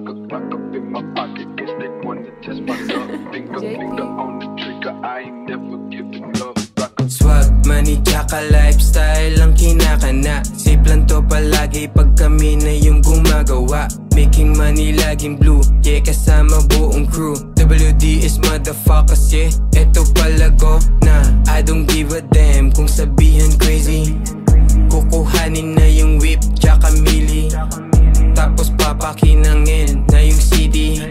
a Glock up in my pocket, guess they wanna test my love. Finger on the trigger, I ain't never giving love. Swag, money, tsaka lifestyle ang kinakana. Safe lang to palagi pag kami na yung gumagawa. Making money laging blue, yeah, kasama buong crew. WD is motherfuckers, yeah, eto pala ko na. I don't give a damn kung sabihan crazy. Kukuhanin na yung whip, tsaka mili. Tapos papakinangin na yung CD.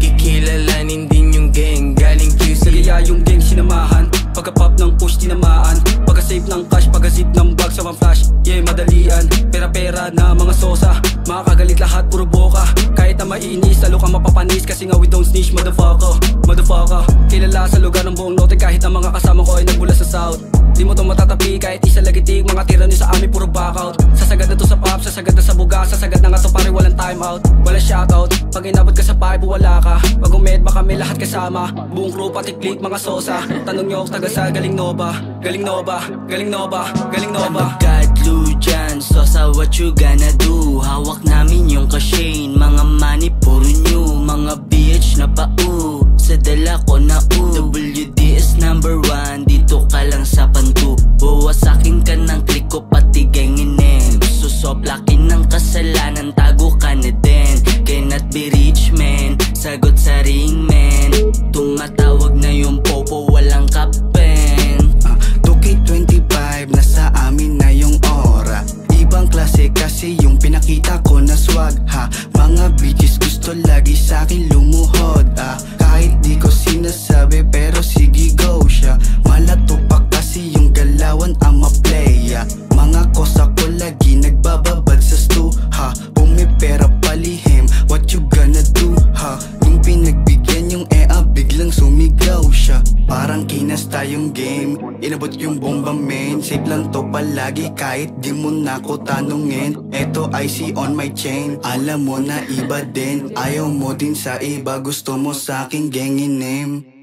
Kikilalanin din yung gang, galing QC. Kaya yung gang sinamahan, pagka-pop ng push tinamaan. Pagka-save ng cash, pagka-zip ng bag sa flash. Yeah, madalian, pera-pera na mga sosa. Makakagalit lahat, puro boka. Kahit na maiinis, lalo ka mapapanis. Kasi nga we don't snitch, motherfucker. Motherfucker, kilala sa lugar ng buong lote. Kahit ang mga kasama ko ay nagmula sa south. Di mo to matatapi kahit isa lagitig. Mga tira nyo sa amin, puro backout. Sasagad na to sa pop, sasagad na sa buga. Sasagad na nga to pare, walang time out. Walang shoutout, pag inabot ka sa pipe, wala ka. Pag umed ba kami lahat kasama. Buong crew pati click, mga sosa. Tanong nyo ako taga sa Galing Nova. Galing Nova, Galing Nova, Galing Nova. Gadlo dyan, sosa what you gonna do? Hawak namin yung kashane, mga money puro new. Mga BH na pau, sa dala ko na WDS #1, dito ka lang sa pantu. Wawasakin ka ng click ko pati ganginin. Susoplakin ng kasalanan, tago ka na din. Cannot be rich man, sagot sa ring man. Tumatawag na yung popo, walang kapen. 2K25, nasa amin na yung aura. Ibang klase kasi yung pinakita ko na swag ha. Mga bitches gusto lagi sa'kin lumuhod kahit di ko sinasabi pero sige go siya. Malatupak kasi yung galawan ama playa. Mga kosa ko lagi nagbababad sa stu ha. Pumipera palihim, what you gonna do ha. Yung pinagbigyan yung biglang sumigaw siya. Parang kinasta yung game, inabot yung bomba main. Safe lang to palagi kahit di mo na ko tanungin. Eto IC on my chain, alam mo na iba din. Ayaw mo din sa iba, gusto mo sa aking gangin name.